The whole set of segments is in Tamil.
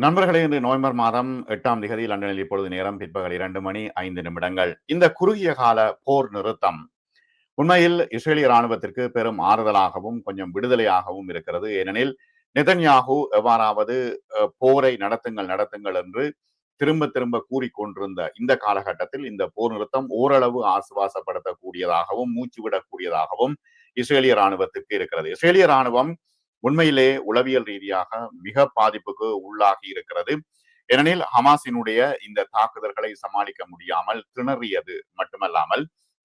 நண்பர்களே, இன்று நவம்பர் மாதம் 8ஆம் திகதி லண்டனில் இப்பொழுது நேரம் பிற்பகல் 2:05 இந்த குறுகிய கால போர் நிறுத்தம் உண்மையில் இஸ்ரேலிய ராணுவத்திற்கு பெரும் ஆறுதலாகவும் கொஞ்சம் விடுதலையாகவும் இருக்கிறது. ஏனெனில் நெதன்யாகு எவ்வாறாவது போரை நடத்துங்கள் என்று திரும்ப திரும்ப கூறிக்கொண்டிருந்த இந்த காலகட்டத்தில் இந்த போர் நிறுத்தம் ஓரளவு ஆசுவாசப்படுத்தக்கூடியதாகவும் மூச்சுவிடக்கூடியதாகவும் இஸ்ரேலிய ராணுவத்திற்கு இருக்கிறது. இஸ்ரேலிய ராணுவம் உண்மையிலே உளவியல் ரீதியாக மிக பாதிப்புக்கு உள்ளாகி இருக்கிறது. ஏனெனில் ஹமாஸினுடைய இந்த தாக்குதல்களை சமாளிக்க முடியாமல் திணறியது மட்டுமல்லாமல்,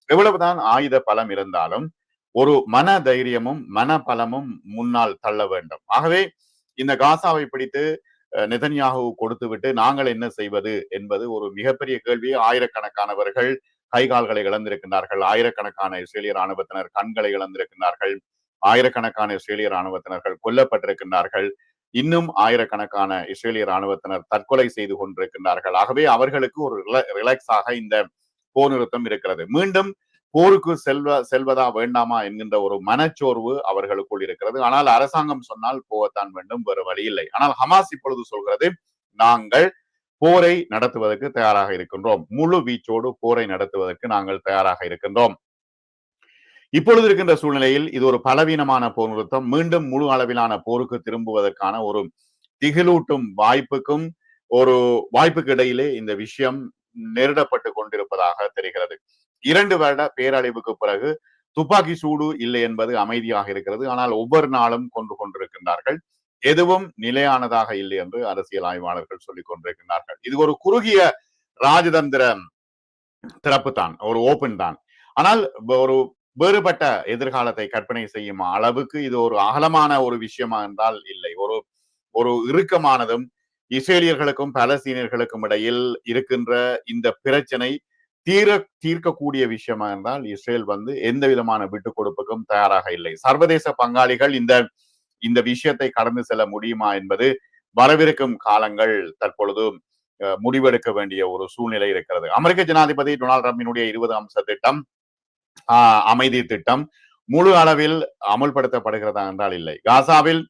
எவ்வளவுதான் ஆயுத பலம் இருந்தாலும் ஒரு மன தைரியமும் மன பலமும் முன்னால் தள்ள வேண்டும். ஆகவே இந்த காசாவை பிடித்து நெதன்யாகு கொடுத்துவிட்டு நாங்கள் என்ன செய்வது என்பது ஒரு மிகப்பெரிய கேள்வி. ஆயிரக்கணக்கானவர்கள் கைகால்களை இழந்திருக்கின்றார்கள். ஆயிரக்கணக்கான இஸ்ரேலிய ராணுவத்தினர் கண்களை இழந்திருக்கின்றார்கள். ஆயிரக்கணக்கான இஸ்ரேலிய ராணுவத்தினர்கள் கொல்லப்பட்டிருக்கின்றார்கள். இன்னும் ஆயிரக்கணக்கான இஸ்ரேலிய ராணுவத்தினர் தற்கொலை செய்து கொண்டிருக்கின்றார்கள். ஆகவே அவர்களுக்கு ஒரு ரிலாக்ஸாக இந்த போர் நிறுத்தம் இருக்கிறது. மீண்டும் போருக்கு செல்வதா வேண்டாமா என்கின்ற ஒரு மனச்சோர்வு அவர்களுக்குள் இருக்கிறது. ஆனால் அரசாங்கம் சொன்னால் போகத்தான் வேண்டும், வேறு வழி இல்லை. ஆனால் ஹமாஸ் இப்பொழுது சொல்கிறது, நாங்கள் போரை நடத்துவதற்கு தயாராக இருக்கின்றோம், முழு வீச்சோடு போரை நடத்துவதற்கு நாங்கள் தயாராக இருக்கின்றோம். இப்பொழுது இருக்கின்ற சூழ்நிலையில் இது ஒரு பலவீனமான போர் நிறுத்தம். மீண்டும் முழு அளவிலான போருக்கு திரும்புவதற்கான ஒரு திகிலூட்டும் வாய்ப்புக்கு இடையிலே இந்த விஷயம் நெருடப்பட்டு கொண்டிருப்பதாக தெரிகிறது. 2 வருட பேரழிவுக்கு பிறகு துப்பாக்கி சூடு இல்லை என்பது அமைதியாக இருக்கிறது. ஆனால் ஒவ்வொரு நாளும் கொண்டு கொண்டிருக்கின்றார்கள். எதுவும் நிலையானதாக இல்லை என்று அரசியல் ஆய்வாளர்கள் சொல்லிக் கொண்டிருக்கின்றார்கள். இது ஒரு குறுகிய ராஜதந்திர திறப்பு தான், ஒரு ஓபன் தான். ஆனால் ஒரு வேறுபட்ட எதிர்காலத்தை கற்பனை செய்யும் அளவுக்கு இது ஒரு அகலமான ஒரு விஷயமா என்றால் இல்லை. ஒரு இறுக்கமானதும் இஸ்ரேலியர்களுக்கும் பலஸ்தீனியர்களுக்கும் இடையில் இருக்கின்ற இந்த பிரச்சனை தீர்க்கக்கூடிய விஷயமா என்றால் இஸ்ரேல் எந்த விதமான விட்டுக் கொடுப்புக்கும் தயாராக இல்லை. சர்வதேச பங்காளிகள் இந்த விஷயத்தை கடந்து செல்ல முடியுமா என்பது வரவிருக்கும் காலங்கள் தற்பொழுது முடிவெடுக்க வேண்டிய ஒரு சூழ்நிலை இருக்கிறது. அமெரிக்க ஜனாதிபதி டொனால்டு டிரம்பினுடைய 20 அம்ச திட்டம், அமைதி திட்டம் முழு அளவில் அமுல்படுத்தப்படுகிறதா என்றால் இல்லை. காசாவில்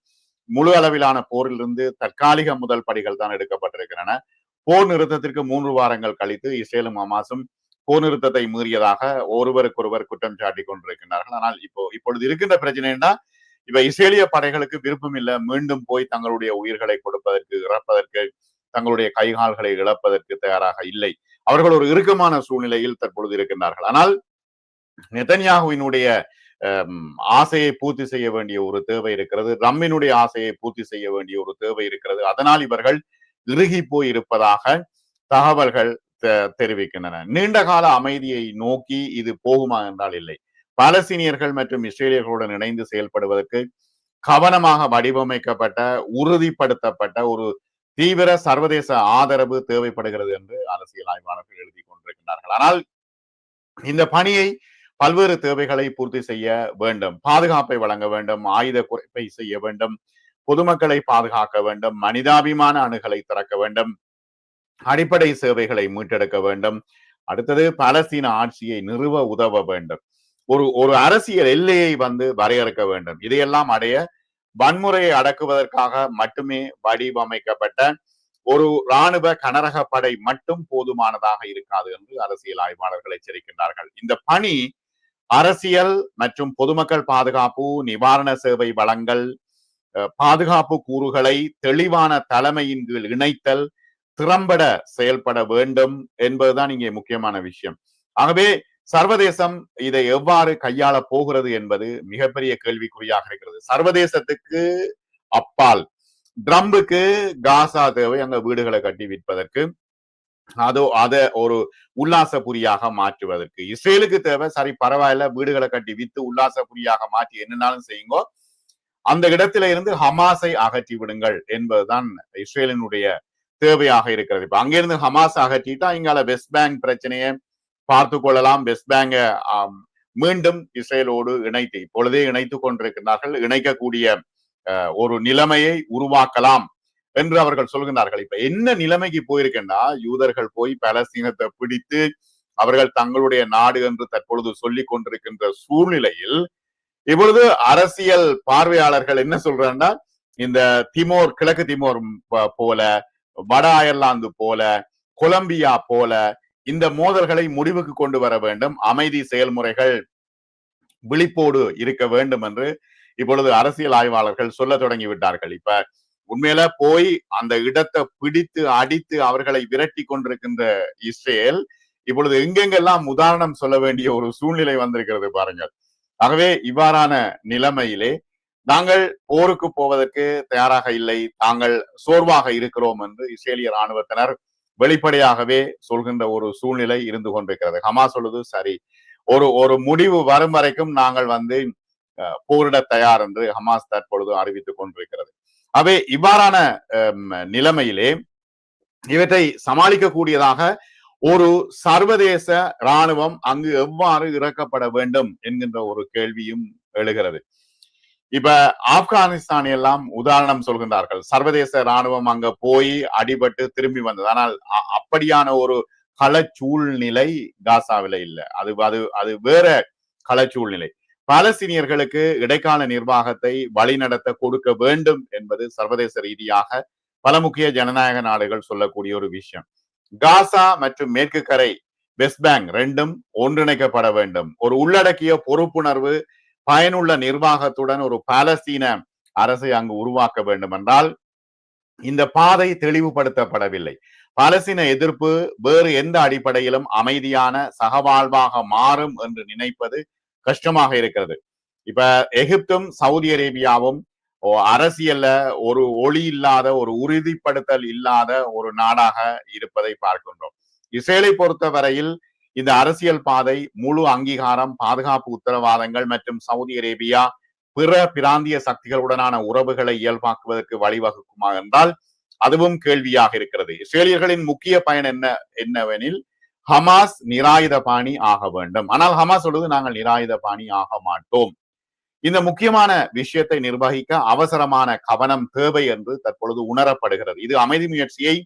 முழு அளவிலான போரிலிருந்து தற்காலிக முதல் படிகள் தான் எடுக்கப்பட்டிருக்கின்றன. போர் நிறுத்தத்திற்கு 3 வாரங்கள் கழித்து இஸ்ரேலும் ஹமாஸும் போர் நிறுத்தத்தை மீறியதாக ஒருவருக்கொருவர் குற்றம் சாட்டி கொண்டிருக்கிறார்கள். ஆனால் இப்பொழுது இருக்கின்ற பிரச்சனை என்ன, இப்ப இஸ்ரேலிய படைகளுக்கு விருப்பம் இல்லை மீண்டும் போய் தங்களுடைய உயிர்களை கொடுப்பதற்கு, இறப்பதற்கு, தங்களுடைய கைகால்களை இழப்பதற்கு தயாராக இல்லை. அவர்கள் ஒரு இறுக்கமான சூழ்நிலையில் தற்பொழுது இருக்கின்றார்கள். ஆனால் நெதன்யாகுவினுடைய ஆசையை பூர்த்தி செய்ய வேண்டிய ஒரு தேவை இருக்கிறது. ரம்மினுடைய ஆசையை பூர்த்தி செய்ய வேண்டிய ஒரு தேவை இருக்கிறது. அதனால் இவர்கள் இறுகி போய் இருப்பதாக தகவல்கள் தெரிவிக்கின்றன. நீண்ட கால அமைதியை நோக்கி இது போகுமா என்றால் இல்லை. பாலஸ்தீனியர்கள் மற்றும் இஸ்ரேலியர்களுடன் இணைந்து செயல்படுவதற்கு கவனமாக வடிவமைக்கப்பட்ட, உறுதிப்படுத்தப்பட்ட ஒரு தீவிர சர்வதேச ஆதரவு தேவைப்படுகிறது என்று அரசியல் ஆய்வாளர்கள் எழுதி கொண்டிருக்கிறார்கள். ஆனால் இந்த பணியை பல்வேறு தேவைகளை பூர்த்தி செய்ய வேண்டும். பாதுகாப்பை வழங்க வேண்டும், ஆயுத குறைப்பை செய்ய வேண்டும், பொதுமக்களை பாதுகாக்க வேண்டும், மனிதாபிமான அணுகலை திறக்க வேண்டும், அடிப்படை சேவைகளை மீட்டெடுக்க வேண்டும். அடுத்தது பாலஸ்தீன ஆட்சியை நிறுவ உதவ வேண்டும். ஒரு அரசியல் எல்லையை வரையறுக்க வேண்டும். இதையெல்லாம் அடைய வன்முறையை அடக்குவதற்காக மட்டுமே வடிவமைக்கப்பட்ட ஒரு இராணுவ கனரக படை மட்டும் போதுமானதாக இருக்காது என்று அரசியல் ஆய்வாளர்கள் எச்சரிக்கின்றார்கள். இந்த பணி அரசியல் மற்றும் பொதுமக்கள் பாதுகாப்பு, நிவாரண சேவை வழங்கல், பாதுகாப்பு கூறுகளை தெளிவான தலைமையின் கீழ் இணைத்தல், திறம்பட செயல்பட வேண்டும் என்பதுதான் இங்கே முக்கியமான விஷயம். ஆகவே சர்வதேசம் இதை எவ்வாறு கையாள போகிறது என்பது மிகப்பெரிய கேள்விக்குறியாக இருக்கிறது. சர்வதேசத்துக்கு அப்பால் ட்ரம்புக்கு காசா தேவை, அங்க வீடுகளை கட்டி விற்பதற்கு, அதை ஒரு உல்லாச புரியாக மாற்றுவதற்கு. இஸ்ரேலுக்கு தேவை, சரி பரவாயில்ல, வீடுகளை கட்டி வித்து உல்லாச புரியாக மாற்றி என்னன்னாலும் செய்யுங்கோ, அந்த இடத்துல இருந்து ஹமாஸை அகற்றி விடுங்கள் என்பதுதான் இஸ்ரேலினுடைய தேவையாக இருக்கிறது. இப்ப அங்கிருந்து ஹமாஸ் அகற்றிட்டா இங்கால வெஸ்ட் பேங்க் பிரச்சனையை பார்த்து கொள்ளலாம். வெஸ்ட் பேங்க மீண்டும் இஸ்ரேலோடு இப்பொழுதே இணைத்துக் கொண்டிருக்கிறார்கள். இணைக்கக்கூடிய ஒரு நிலைமையை உருவாக்கலாம் என்று அவர்கள் சொல்கின்றார்கள். இப்ப என்ன நிலைமைக்கு போயிருக்கின்றா, யூதர்கள் போய் பாலஸ்தீனத்தை பிடித்து அவர்கள் தங்களுடைய நாடு என்று தற்பொழுது சொல்லிக் கொண்டிருக்கின்ற சூழ்நிலையில் இப்பொழுது அரசியல் பார்வையாளர்கள் என்ன சொல்றாங்கன்னா, இந்த கிழக்கு திமோர் போல வட அயர்லாந்து போல, கொலம்பியா போல இந்த மோதல்களை முடிவுக்கு கொண்டு வர வேண்டும். அமைதி செயல்முறைகள் விழிப்போடு இருக்க வேண்டும் என்று இப்பொழுது அரசியல் ஆய்வாளர்கள் சொல்ல தொடங்கி விட்டார்கள். இப்ப உண்மையில போய் அந்த இடத்தை பிடித்து அடித்து அவர்களை விரட்டி கொண்டிருக்கின்ற இஸ்ரேல் இப்பொழுது எங்கெங்கெல்லாம் உதாரணம் சொல்ல வேண்டிய ஒரு சூழ்நிலை வந்திருக்கிறது பாருங்கள். ஆகவே இவ்வாறான நிலைமையிலே நாங்கள் போருக்கு போவதற்கு தயாராக இல்லை, தாங்கள் சோர்வாக இருக்கிறோம் என்று இஸ்ரேலிய ராணுவத்தினர் வெளிப்படையாகவே சொல்கின்ற ஒரு சூழ்நிலை இருந்து கொண்டிருக்கிறது. ஹமாஸ் சொல்லுது சரி, ஒரு ஒரு முடிவு வரும் வரைக்கும் நாங்கள் போரிட தயார் என்று ஹமாஸ் தற்பொழுது அறிவித்துக் கொண்டிருக்கிறது. அவை இவ்வாறான நிலைமையிலே இவற்றை சமாளிக்கக்கூடியதாக ஒரு சர்வதேச இராணுவம் அங்கு எவ்வாறு இறக்கப்பட வேண்டும் என்கின்ற ஒரு கேள்வியும் எழுகிறது. இப்ப ஆப்கானிஸ்தான் எல்லாம் உதாரணம் சொல்கின்றார்கள். சர்வதேச இராணுவம் அங்க போய் அடிபட்டு திரும்பி வந்தது. ஆனால் அப்படியான ஒரு களச்சூழ்நிலை காசாவில இல்லை. அது அது அது வேற களச்சூழ்நிலை. பாலஸ்தீனியர்களுக்கு இடைக்கால நிர்வாகத்தை வழிநடத்த கொடுக்க வேண்டும் என்பது சர்வதேச ரீதியாக பல முக்கிய ஜனநாயக நாடுகள் சொல்லக்கூடிய ஒரு விஷயம். காசா மற்றும் மேற்கு கரை வெஸ்ட் பேங்க் ரெண்டும் ஒன்றிணைக்கப்பட வேண்டும். ஒரு உள்ளடக்கிய பொறுப்புணர்வு பயனுள்ள நிர்வாகத்துடன் ஒரு பாலஸ்தீன அரசை அங்கு உருவாக்க வேண்டும் என்றால் இந்த பாதை தெளிவுபடுத்தப்படவில்லை. பாலஸ்தீன எதிர்ப்பு வேறு எந்த அடிப்படையிலும் அமைதியான சகவாழ்வாக மாறும் என்று நினைப்பது கஷ்டமாக இருக்கிறது. இப்ப எகிப்தும் சவுதி அரேபியாவும் அரசியல்ல ஒரு ஒளி இல்லாத, ஒரு உறுதிப்படுத்தல் இல்லாத ஒரு நாடாக இருப்பதை பார்க்கின்றோம். இஸ்ரேலை பொறுத்த வரையில் இந்த அரசியல் பாதை முழு அங்கீகாரம், பாதுகாப்பு உத்தரவாதங்கள் மற்றும் சவுதி அரேபியா பிற பிராந்திய சக்திகளுடனான உறவுகளை இயல்பாக்குவதற்கு வழிவகுக்குமா என்றால் அதுவும் கேள்வியாக இருக்கிறது. இஸ்ரேலியர்களின் முக்கிய பயன் என்னவெனில் ஹமாஸ் நிராயுத பாணி ஆக வேண்டும். ஆனால் ஹமாஸ் சொல்வது நாங்கள் நிராயுத பாணி ஆக மாட்டோம். இந்த முக்கியமான விஷயத்தை நிர்வகிக்க அவசரமான கவனம் தேவை என்று தற்பொழுது உணரப்படுகிறது. இது அமைதி முயற்சியை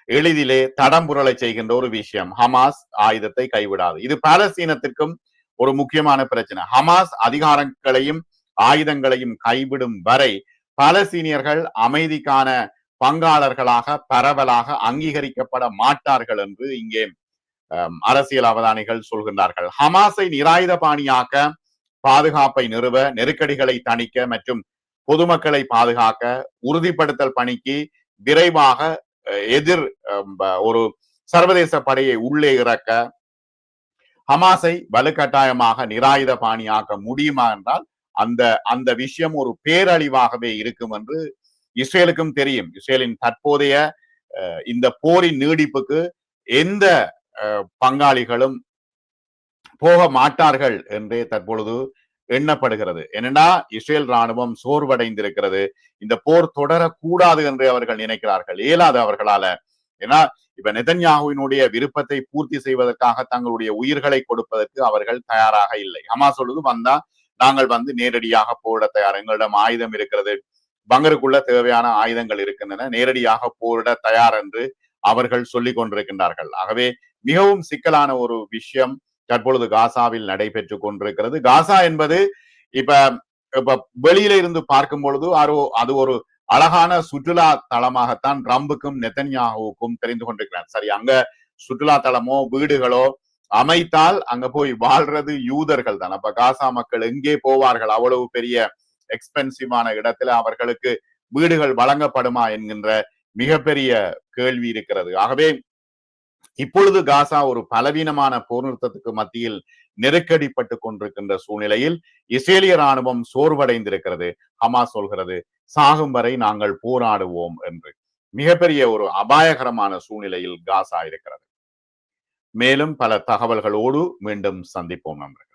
எளிதிலே தடம் புரளை செய்கின்ற ஒரு விஷயம். ஹமாஸ் ஆயுதத்தை கைவிடாது. இது பாலஸ்தீனத்திற்கும் ஒரு முக்கியமான பிரச்சனை. ஹமாஸ் அதிகாரங்களையும் ஆயுதங்களையும் கைவிடும் வரை பாலஸ்தீனியர்கள் அமைதிக்கான பங்காளர்களாக பரவலாக அங்கீகரிக்கப்பட மாட்டார்கள் என்று இங்கே அரசியல் அவதானிகள் சொல்கின்றார்கள். ஹமாஸை நிராயுத பாணியாக்க, பாதுகாப்பை நிறுவ, நெருக்கடிகளை தணிக்க மற்றும் பொதுமக்களை பாதுகாக்க உறுதிப்படுத்தல் பணிக்கு விரைவாக ஒரு சர்வதேச படையை உள்ளே இறக்க ஹமாஸை வலுக்கட்டாயமாக நிராயுத பாணியாக்க முடியுமா என்றால் அந்த விஷயம் ஒரு பேரழிவாகவே இருக்கும் என்று இஸ்ரேலுக்கும் தெரியும். இஸ்ரேலின் தற்போதைய இந்த போரின் நீடிப்புக்கு எந்த பங்காளிகளும் போக மாட்டார்கள் என்றே தற்பொழுது எண்ணப்படுகிறது. என்னன்னா இஸ்ரேல் ராணுவம் சோர்வடைந்திருக்கிறது. இந்த போர் தொடரக்கூடாது என்று அவர்கள் நினைக்கிறார்கள். இயலாது அவர்களால. ஏன்னா இப்ப நெதன்யாகுவினுடைய விருப்பத்தை பூர்த்தி செய்வதற்காக தங்களுடைய உயிர்களை கொடுப்பதற்கு அவர்கள் தயாராக இல்லை. ஹமாஸ் சொல்லுது வந்தா நாங்கள் நேரடியாக போரிட தயார், எங்களிடம் ஆயுதம் இருக்கிறது, பங்கருக்குள்ள தேவையான ஆயுதங்கள் இருக்கின்றன, நேரடியாக போரிட தயார் என்று அவர்கள் சொல்லிக் கொண்டிருக்கின்றார்கள். ஆகவே மிகவும் சிக்கலான ஒரு விஷயம் தற்பொழுது காசாவில் நடைபெற்றுக் கொண்டிருக்கிறது. காசா என்பது இப்ப வெளியில இருந்து பார்க்கும் பொழுது அது ஒரு அழகான சுற்றுலா தலமாகத்தான் ட்ரம்புக்கும் நெதன்யாகுவுக்கும் தெரிந்து கொண்டிருக்கிறார். சரி, அங்க சுற்றுலா தலமோ வீடுகளோ அமைத்தால் அங்க போய் வாழ்றது யூதர்கள் தான். அப்ப காசா மக்கள் எங்கே போவார்கள்? அவ்வளவு பெரிய எக்ஸ்பென்சிவான இடத்துல அவர்களுக்கு வீடுகள் வழங்கப்படுமா என்கின்ற மிகப்பெரிய கேள்வி இருக்கிறது. ஆகவே இப்பொழுது காசா ஒரு பலவீனமான போர் நிறுத்தத்துக்கு மத்தியில் நெருக்கடிப்பட்டு கொண்டிருக்கின்ற சூழ்நிலையில் இஸ்ரேலிய ராணுவம் சோர்வடைந்திருக்கிறது. ஹமாஸ் சொல்கிறது சாகும் வரை நாங்கள் போராடுவோம் என்று. மிகப்பெரிய ஒரு அபாயகரமான சூழ்நிலையில் காசா இருக்கிறது. மேலும் பல தகவல்களோடு மீண்டும் சந்திப்போம் நண்பர்கள்.